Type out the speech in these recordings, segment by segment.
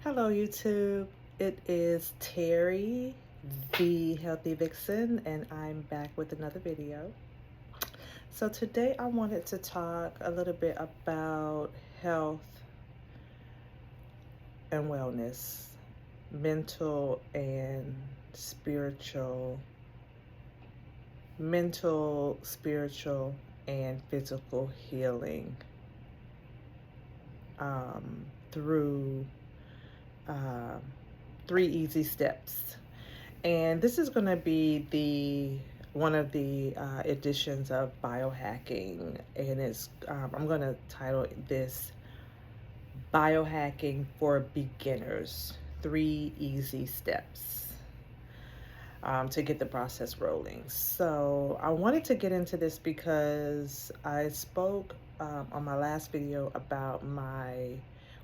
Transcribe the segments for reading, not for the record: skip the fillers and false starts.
Hello, YouTube. It is Terry, the Healthy Vixen, and I'm back with another video. So today I wanted to talk a little bit about health and wellness, mental and spiritual, and physical healing through um, 3 easy steps. And this is going to be the one of the editions of biohacking, and I'm going to title this "Biohacking for Beginners: 3 Easy Steps" to get the process rolling. So I wanted to get into this because I spoke on my last video about my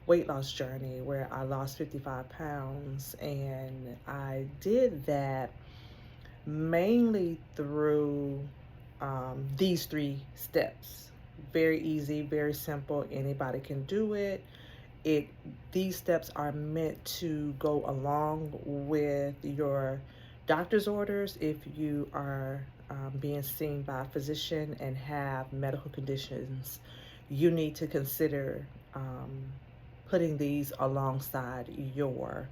weight loss journey where I lost 55 pounds, and I did that mainly through these 3 steps. Very easy, very simple. Anybody can do it. These steps are meant to go along with your doctor's orders if you are being seen by a physician and have medical conditions. You need to consider putting these alongside your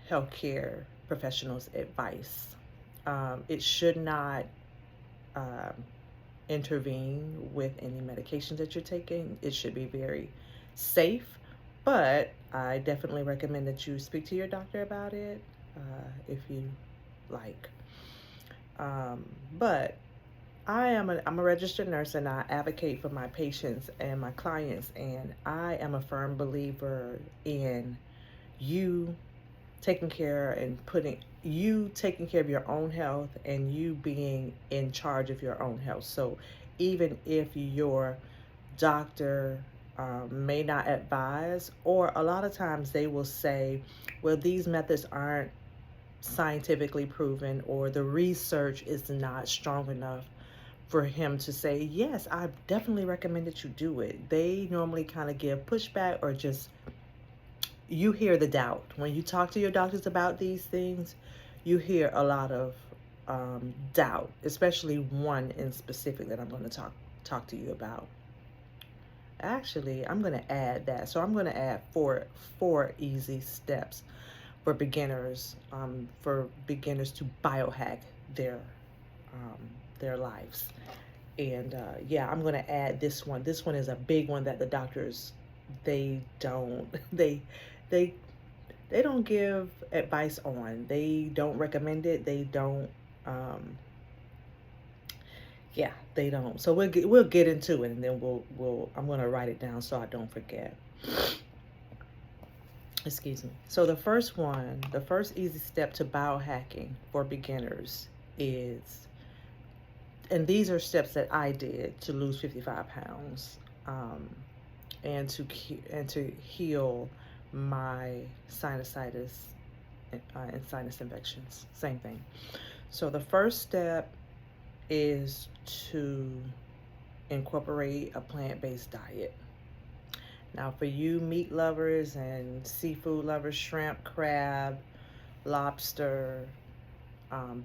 healthcare professional's advice. It should not um, intervene with any medications that you're taking. It should be very safe, but I definitely recommend that you speak to your doctor about it if you like. But I'm a registered nurse, and I advocate for my patients and my clients, and I am a firm believer in you taking care of your own health and you being in charge of your own health. So even if your doctor may not advise, or a lot of times they will say, well, these methods aren't scientifically proven, or the research is not strong enough for him to say, yes, I definitely recommend that you do it. They normally kind of give pushback, or just you hear the doubt. When you talk to your doctors about these things, you hear a lot of doubt, especially one in specific that I'm going to talk to you about. Actually, I'm going to add that. So I'm going to add four easy steps for beginners to biohack their lives. And yeah, I'm going to add this one. This one is a big one that the doctors they don't they they don't give advice on. They don't recommend it. They don't yeah, they don't. So we'll get into it, and then we'll I'm going to write it down so I don't forget. Excuse me. So the first easy step to biohacking for beginners is, and these are steps that I did to lose 55 pounds, and to heal my sinusitis and sinus infections. Same thing. So the first step is to incorporate a plant-based diet. Now, for you meat lovers and seafood lovers, shrimp, crab, lobster,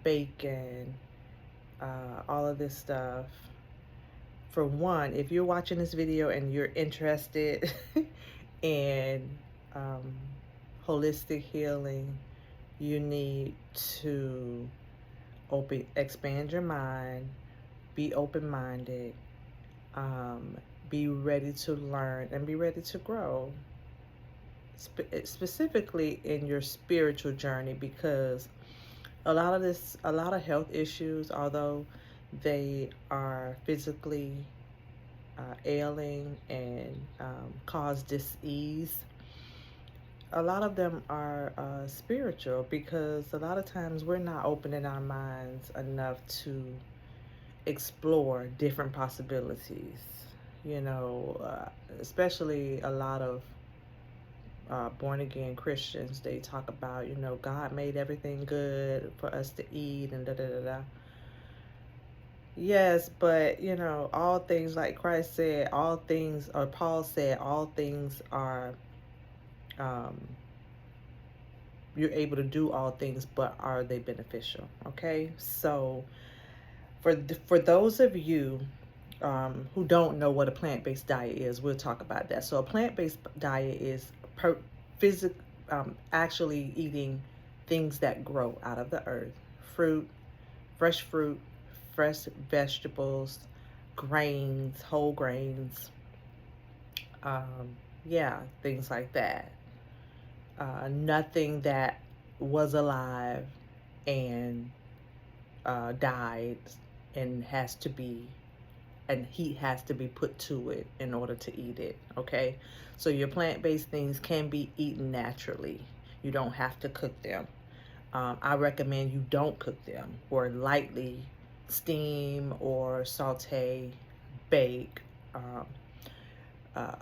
bacon, all of this stuff. For one, if you're watching this video and you're interested in holistic healing, you need to expand your mind, be open-minded, be ready to learn, and be ready to grow. Specifically in your spiritual journey, because a lot of health issues, although they are physically ailing and cause dis-ease, a lot of them are spiritual, because a lot of times we're not opening our minds enough to explore different possibilities. Especially a lot of born again Christians, they talk about, God made everything good for us to eat and da da da da. Yes, but all things, like Christ said, all things, or Paul said, all things are um, you're able to do all things, but are they beneficial? Okay, so for those of you who don't know what a plant-based diet is, we'll talk about that. So a plant-based diet is actually eating things that grow out of the earth, fruit, fresh vegetables, grains, whole grains, yeah, things like that. Nothing that was alive and died and heat has to be put to it in order to eat it. Okay, so your plant-based things can be eaten naturally. You don't have to cook them. I recommend you don't cook them, or lightly steam or saute, bake, um, uh,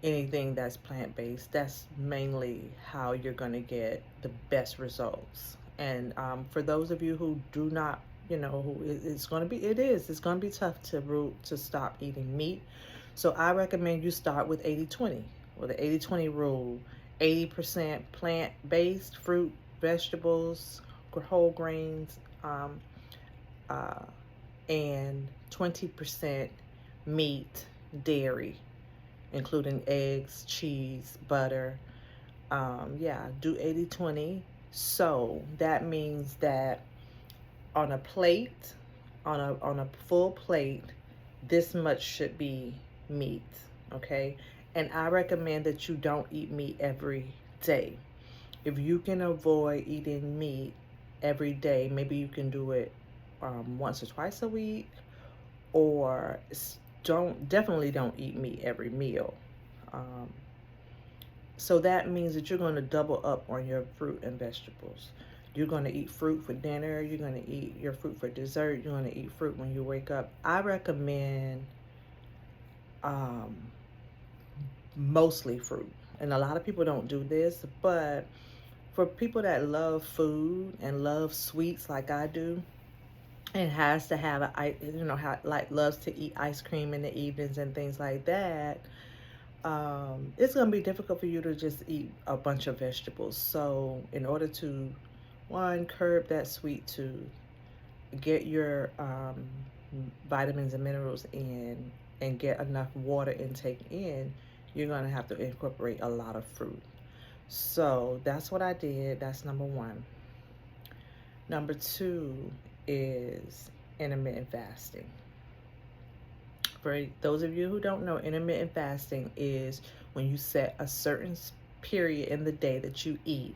anything that's plant-based. That's mainly how you're going to get the best results. And for those of you who do not, who it's going to be, it's going to be tough to stop eating meat. So I recommend you start with 80-20, or the 80-20 rule. 80% plant-based, fruit, vegetables, whole grains, uh, and 20% meat, dairy, including eggs, cheese, butter. Yeah, do 80-20. So that means that on a plate, on a full plate, this much should be meat, okay? And I recommend that you don't eat meat every day. If you can avoid eating meat every day, maybe you can do it once or twice a week, or definitely don't eat meat every meal. Um, so that means that you're going to double up on your fruit and vegetables. You're going to eat fruit for dinner. You're going to eat your fruit for dessert. You're going to eat fruit when you wake up. I recommend um, mostly fruit. And a lot of people don't do this, but for people that love food and love sweets like I do, and has to have loves to eat ice cream in the evenings and things like that, it's going to be difficult for you to just eat a bunch of vegetables. So in order to, one, curb that sweet tooth, get your vitamins and minerals in, and get enough water intake in, you're going to have to incorporate a lot of fruit. So that's what I did. That's number one. Number two is intermittent fasting. For those of you who don't know, intermittent fasting is when you set a certain period in the day that you eat,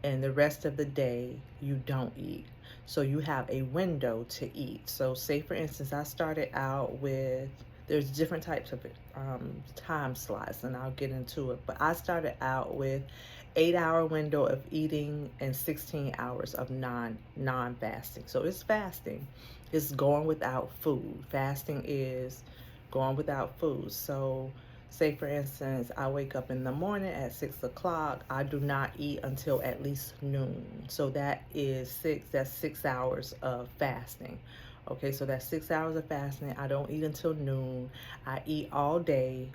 and the rest of the day you don't eat. So you have a window to eat. So say for instance, I started out with, there's different types of time slots, and I'll get into it. But I started out with 8-hour window of eating and 16 hours of non-fasting. So it's fasting. It's going without food. Fasting is going without food. So say for instance, I wake up in the morning at 6 o'clock. I do not eat until at least noon. So that's 6 hours of fasting. Okay, so that's 6 hours of fasting. I don't eat until noon. I eat all day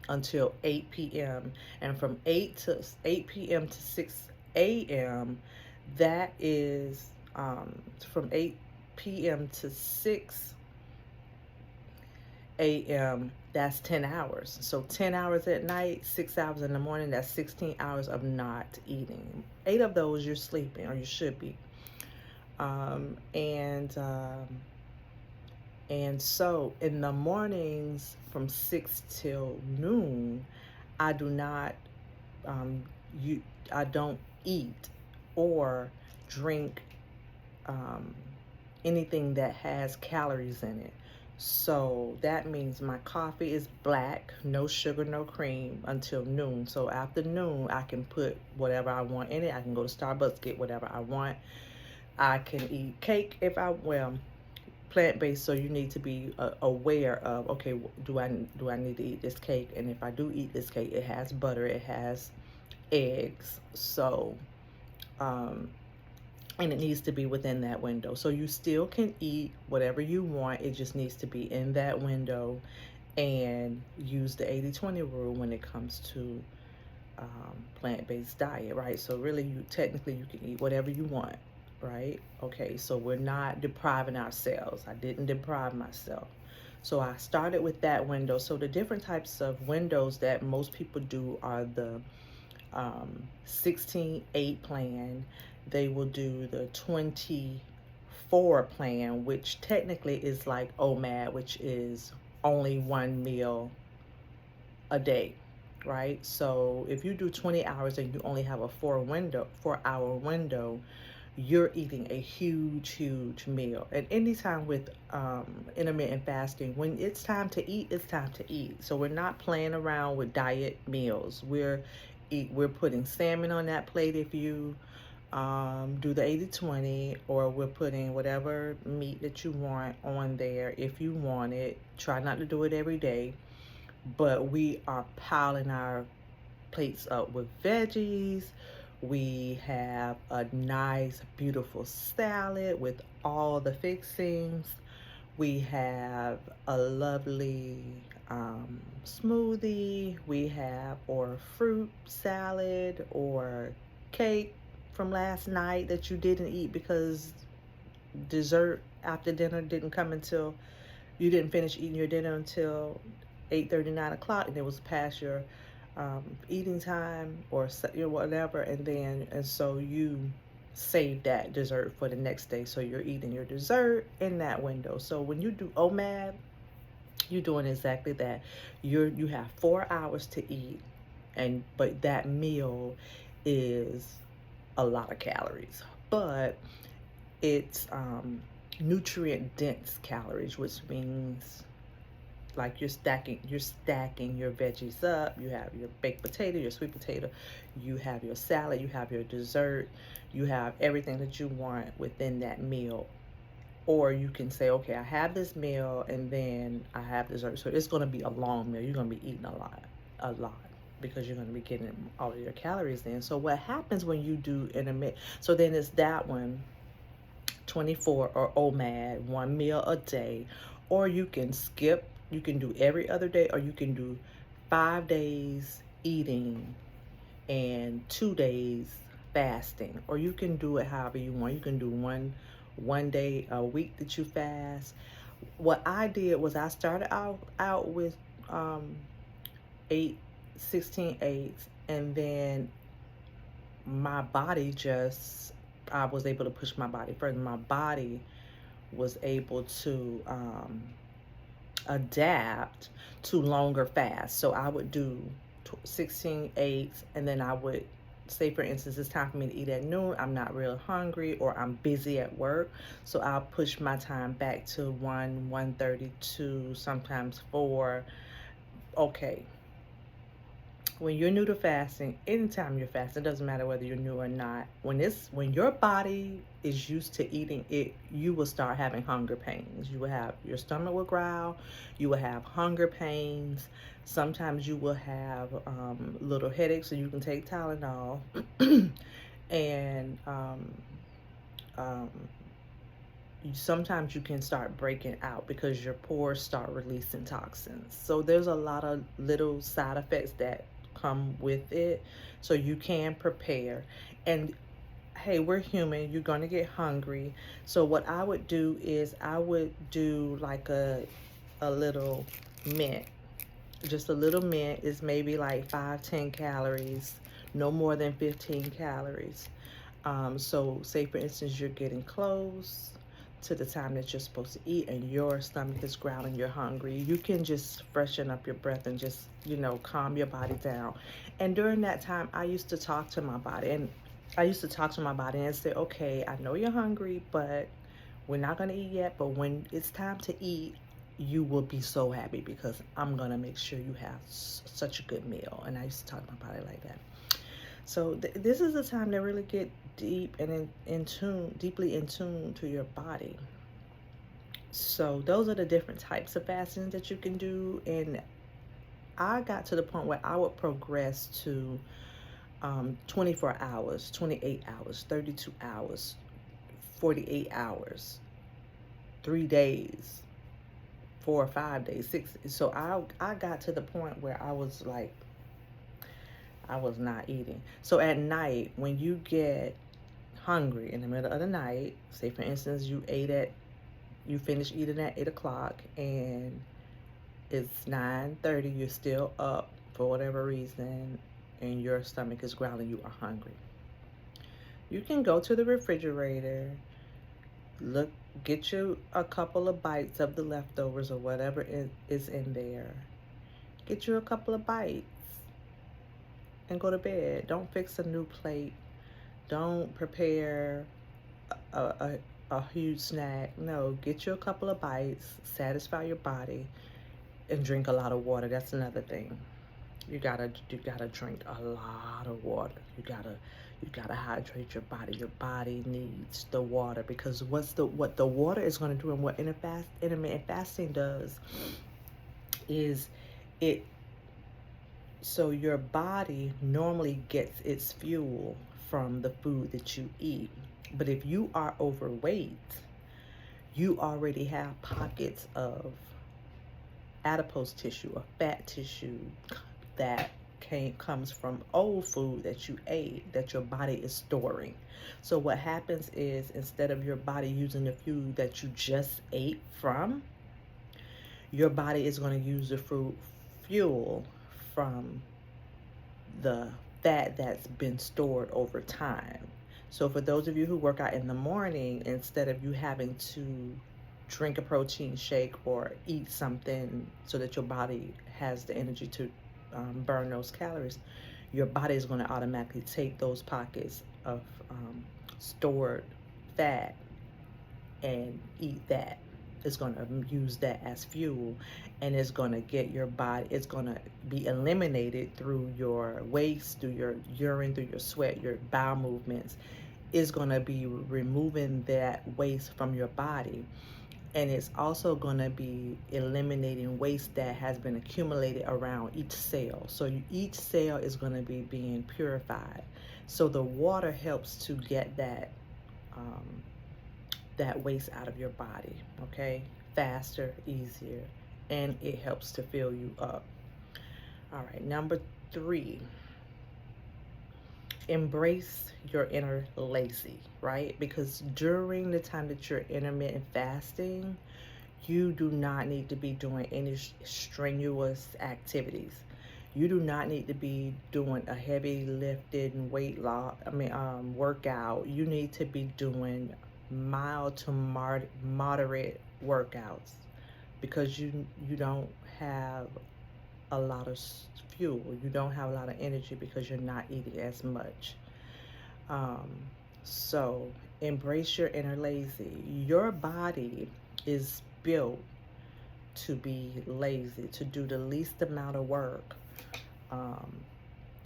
until 8 p.m. And from 8 p.m. to 6 a.m., that is from 8 p.m. to 6 a.m., that's 10 hours. So 10 hours at night, 6 hours in the morning, that's 16 hours of not eating. 8 of those you're sleeping, or you should be. And so in the mornings from 6 till noon, I do not, I don't eat or drink anything that has calories in it. So that means my coffee is black, no sugar, no cream, until noon. So after noon, I can put whatever I want in it. I can go to Starbucks, get whatever I want. I can eat cake if plant-based, so you need to be aware of, okay, do I need to eat this cake? And if I do eat this cake, it has butter, it has eggs, so and it needs to be within that window. So you still can eat whatever you want. It just needs to be in that window. and use the 80-20 rule when it comes to plant-based diet, right? So really, you can eat whatever you want, right? Okay, so we're not depriving ourselves. I didn't deprive myself. So I started with that window. So the different types of windows that most people do are the 16-8 plan. They will do the 24 plan, which technically is like OMAD, which is only one meal a day, right? So if you do 20 hours and you only have a 4-hour window, you're eating a huge meal. And anytime with intermittent fasting, when it's time to eat, it's time to eat. So we're not playing around with diet meals. We're putting salmon on that plate if you do the 80-20, or we're putting whatever meat that you want on there if you want it. Try not to do it every day, but we are piling our plates up with veggies. We have a nice, beautiful salad with all the fixings. We have a lovely smoothie. We have or fruit salad or cake from last night that you didn't eat because dessert after dinner didn't come until you didn't finish eating your dinner until 8:30, 9 o'clock, and it was past your eating time or whatever, and so you save that dessert for the next day. So you're eating your dessert in that window. So when you do OMAD, you're doing exactly that. You have 4 hours to eat, but that meal is a lot of calories, but it's nutrient dense calories, which means like you're stacking your veggies up. You have your baked potato, your sweet potato, you have your salad, you have your dessert, you have everything that you want within that meal. Or you can say, okay, I have this meal and then I have dessert. So it's going to be a long meal. You're going to be eating a lot, because you're going to be getting all of your calories in. So what happens when you do intermittent? So then it's that one, 24 or OMAD, one meal a day, or you can skip. You can do every other day, or you can do 5 days eating and 2 days fasting, or you can do it however you want. You can do one day a week that you fast. What I did was I started out with 8 16 8s, and then my body just, I was able to push my body further. My body was able to adapt to longer fasts. So I would do 16 8s, and then I would say, for instance, it's time for me to eat at noon. I'm not real hungry, or I'm busy at work, so I'll push my time back to 1:32, sometimes 4. Okay, when you're new to fasting, anytime you're fasting, it doesn't matter whether you're new or not, when your body is used to eating it, you will start having hunger pains. You will have, your stomach will growl, you will have hunger pains. Sometimes you will have little headaches, so you can take Tylenol. And sometimes you can start breaking out because your pores start releasing toxins. So there's a lot of little side effects that come with it, so you can prepare. And hey, we're human, you're going to get hungry. So what I would do is I would do like a little mint. Just a little mint is maybe like 5-10 calories, no more than 15 calories. So say for instance you're getting close to the time that you're supposed to eat and your stomach is growling, you're hungry, you can just freshen up your breath and just, calm your body down. And during that time, I used to talk to my body, and say, okay, I know you're hungry, but we're not going to eat yet, but when it's time to eat, you will be so happy because I'm going to make sure you have such a good meal. And I used to talk to my body like that. So this is a time to really get deep and deeply in tune to your body. So those are the different types of fasting that you can do. And I got to the point where I would progress to 24 hours, 28 hours, 32 hours, 48 hours, 3 days, 4 or 5 days, 6. So I got to the point where I was like, I was not eating. So at night, when you get hungry in the middle of the night, say for instance you finish eating at 8 o'clock and it's 9:30, you're still up for whatever reason, and your stomach is growling, you are hungry. You can go to the refrigerator, look, get you a couple of bites of the leftovers or whatever is in there. Get you a couple of bites and go to bed. Don't fix a new plate. Don't prepare a huge snack. No, get you a couple of bites, satisfy your body, and drink a lot of water. That's another thing. You gotta drink a lot of water. You gotta hydrate your body. Your body needs the water, because what the water is going to do, and what intermittent fasting does is it, so your body normally gets its fuel from the food that you eat. But if you are overweight, you already have pockets of adipose tissue or fat tissue that comes from old food that you ate that your body is storing. So what happens is, instead of your body using the food that you just ate from, your body is going to use the fuel from the fat that's been stored over time. So for those of you who work out in the morning, instead of you having to drink a protein shake or eat something so that your body has the energy to burn those calories, your body is going to automatically take those pockets of stored fat and eat that. It's going to use that as fuel, and it's going to get your body, it's going to be eliminated through your waste, through your urine, through your sweat, your bowel movements. Is going to be removing that waste from your body. And it's also going to be eliminating waste that has been accumulated around each cell. So each cell is going to be being purified. So the water helps to get that that waste out of your body, okay? Faster, easier, and it helps to fill you up. All right, number 3, embrace your inner lazy, right? Because during the time that you're intermittent fasting, you do not need to be doing any strenuous activities. You do not need to be doing a heavy lifting workout. You need to be doing mild to moderate workouts, because you don't have a lot of fuel. You don't have a lot of energy because you're not eating as much. So embrace your inner lazy. Your body is built to be lazy, to do the least amount of work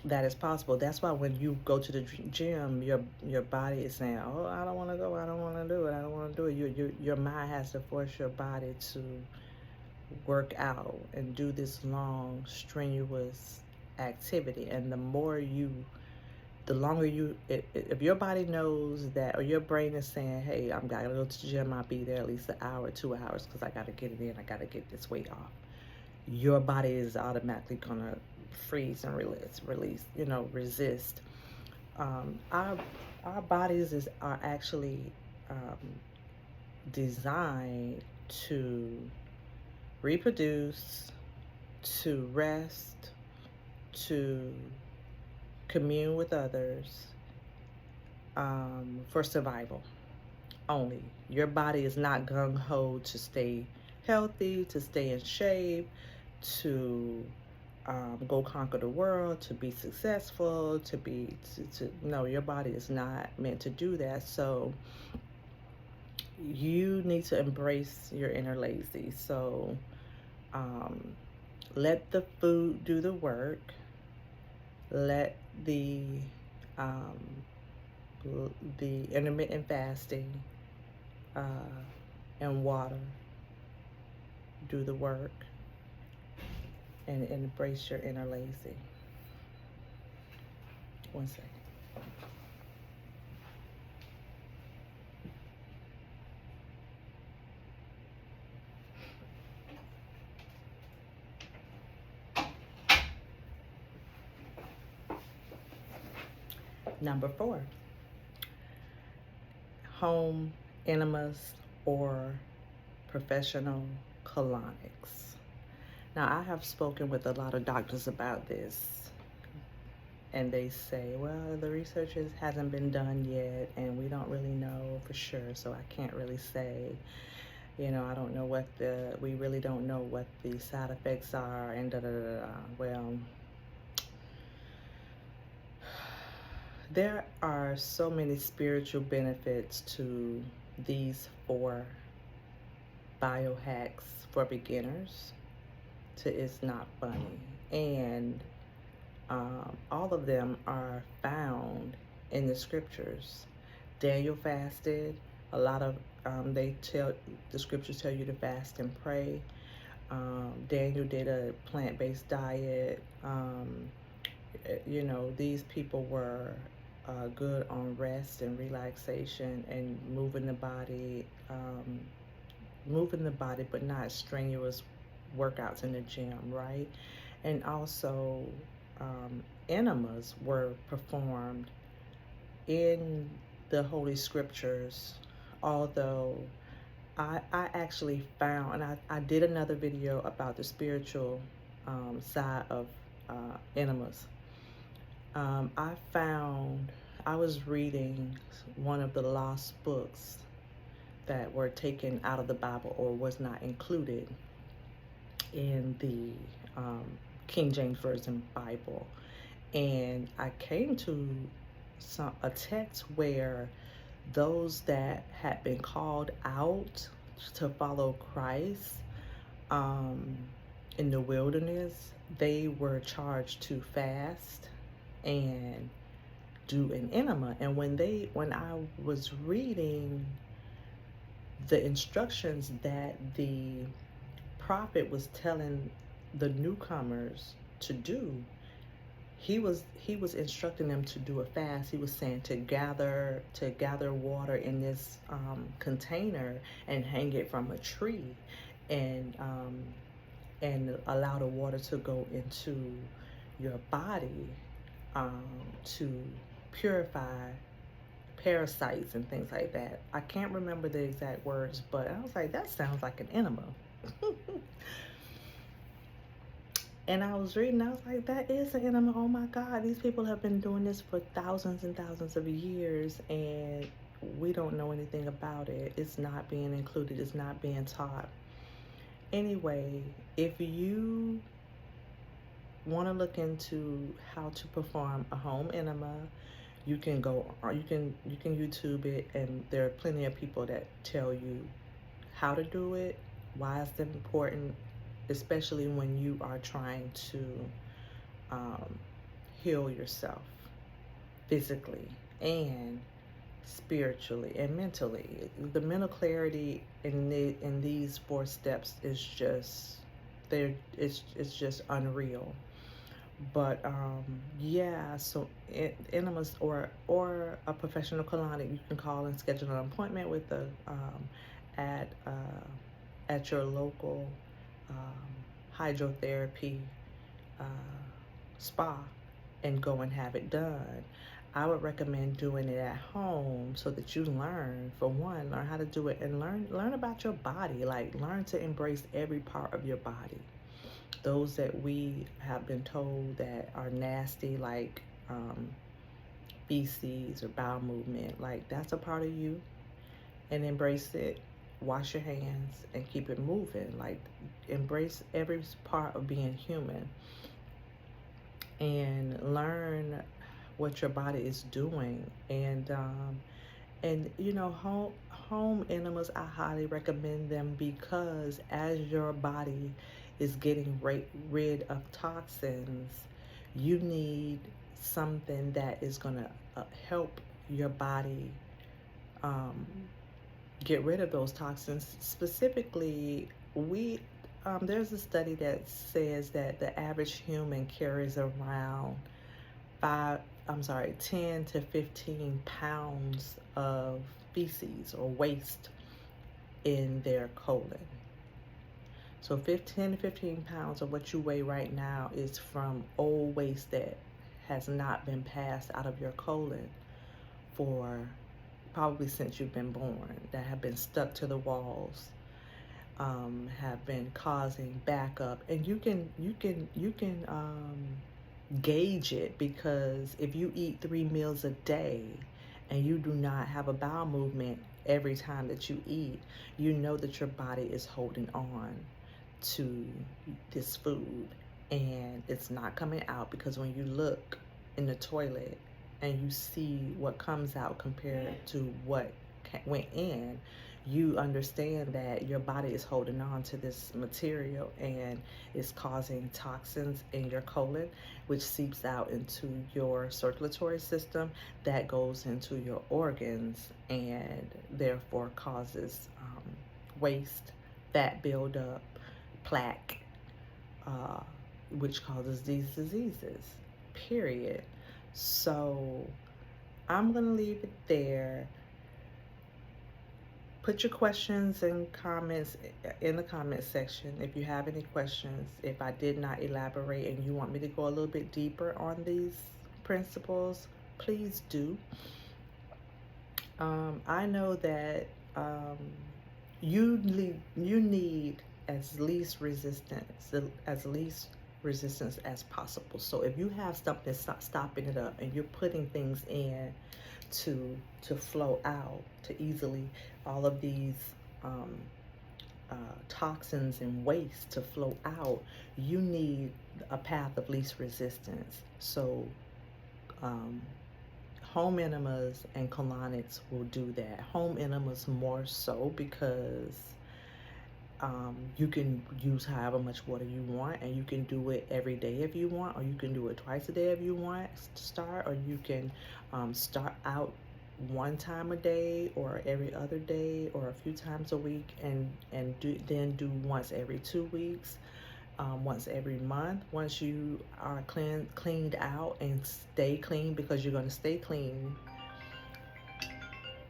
that is possible. That's why when you go to the gym, your body is saying, "Oh, I don't want to go. I don't want to do it. I don't want to do it." Your mind has to force your body to work out and do this long, strenuous activity. And the longer you, if your body knows that, or your brain is saying, "Hey, I'm gotta go to the gym. I'll be there at least an hour, 2 hours, because I gotta get it in. I gotta get this weight off." Your body is automatically gonna freeze and resist. Our bodies are actually designed to reproduce, to rest, to commune with others, for survival only. Your body is not gung-ho to stay healthy, to stay in shape, to go conquer the world, to be successful, no, your body is not meant to do that. So you need to embrace your inner lazy. So let the food do the work. Let the intermittent fasting and water do the work, and embrace your inner lazy. One second. Number 4, home enemas or professional colonics. Now, I have spoken with a lot of doctors about this, and they say, well, the research hasn't been done yet, and we don't really know for sure, so I can't really say. I don't know we really don't know what the side effects are, and da da da da. Well, there are so many spiritual benefits to these 4 biohacks for beginners to It's Not Funny. And all of them are found in the scriptures. Daniel fasted. A lot of the scriptures tell you to fast and pray. Daniel did a plant-based diet. These people were good on rest and relaxation and moving the body, but not strenuous workouts in the gym, right? And also, enemas were performed in the Holy Scriptures, although I actually found, and I did another video about the spiritual side of enemas. I was reading one of the lost books that were taken out of the Bible or was not included in the King James Version Bible. And I came to a text where those that had been called out to follow Christ in the wilderness, they were charged to fast and do an enema. And when I was reading the instructions that the prophet was telling the newcomers to do, he was instructing them to do a fast. He was saying to gather water in this container and hang it from a tree, and allow the water to go into your body to purify parasites and things like that. I can't remember the exact words, but I was like, that sounds like an enema. And I was reading, I was like, that is an enema. Oh my God, these people have been doing this for thousands and thousands of years, and we don't know anything about it. It's not being included, it's not being taught. Anyway, if you want to look into how to perform a home enema, you can YouTube it, and there are plenty of people that tell you how to do it, why it's important, especially when you are trying to heal yourself physically and spiritually and mentally. The mental clarity in these 4 steps is just it's just unreal. But yeah, so enemas or a professional colonic, you can call and schedule an appointment with at your local hydrotherapy spa and go and have it done. I would recommend doing it at home so that you learn how to do it, and learn about your body. Like, learn to embrace every part of your body. Those that we have been told that are nasty, like feces or bowel movement, like, that's a part of you, and embrace it. Wash your hands and keep it moving. Like, embrace every part of being human and learn what your body is doing. And home enemas, I highly recommend them, because as your body is getting rid of toxins, you need something that is going to help your body get rid of those toxins. Specifically, there's a study that says that the average human carries around 10 to 15 pounds of feces or waste in their colon. So 10 to 15 pounds of what you weigh right now is from old waste that has not been passed out of your colon for probably since you've been born, that have been stuck to the walls, have been causing backup. And you can gauge it, because if you eat 3 meals a day and you do not have a bowel movement every time that you eat, you know that your body is holding on to this food and it's not coming out. Because when you look in the toilet and you see what comes out compared to what went in, you understand that your body is holding on to this material and it's causing toxins in your colon, which seeps out into your circulatory system, that goes into your organs, and therefore causes waste, fat buildup, plaque, uh, which causes these diseases, period. So I'm going to leave it there. Put your questions and comments in the comment section if you have any questions. If I did not elaborate and you want me to go a little bit deeper on these principles, please do. I know that you need as least resistance as possible. So if you have something stopping it up and you're putting things in to flow out, to easily, all of these toxins and waste to flow out, you need a path of least resistance. So home enemas and colonics will do that. Home enemas more so, because you can use however much water you want, and you can do it every day if you want, or you can do it twice a day if you want to start, or you can start out one time a day or every other day or a few times a week, and then do once every 2 weeks, once every month, once you are cleaned out and stay clean, because you're going to stay clean.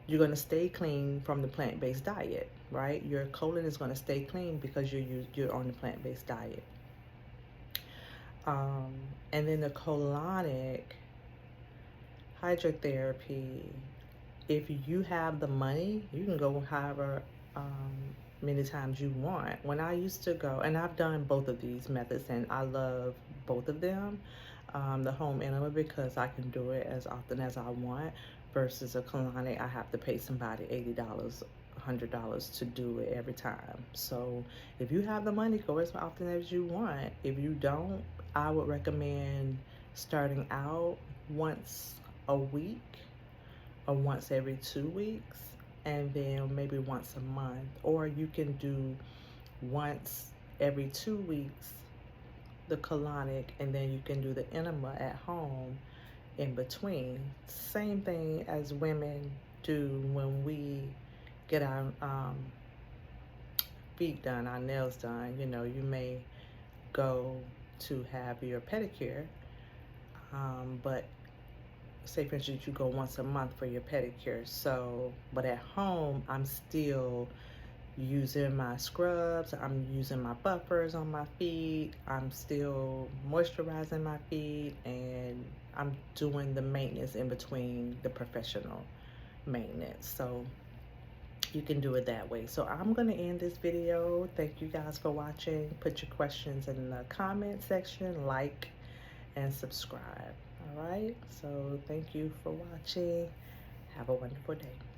You're going to stay clean from the plant-based diet, right? Your colon is going to stay clean because you're on the plant-based diet. And then the colonic hydrotherapy, if you have the money, you can go however many times you want. When I used to go, and I've done both of these methods and I love both of them, the home enema, because I can do it as often as I want, versus a colonic, I have to pay somebody $80, $100 to do it every time. So if you have the money, go as often as you want. If you don't, I would recommend starting out once a week or once every 2 weeks, and then maybe once a month. Or you can do once every 2 weeks the colonic, and then you can do the enema at home in between. Same thing as women do when we get our feet done, our nails done. You know, you may go to have your pedicure, but say for instance you go once a month for your pedicure. So, but at home I'm still using my scrubs, I'm using my buffers on my feet, I'm still moisturizing my feet, and I'm doing the maintenance in between the professional maintenance. So you can do it that way. So I'm going to end this video. Thank you guys for watching. Put your questions in the comment section, like and subscribe. All right, so thank you for watching. Have a wonderful day.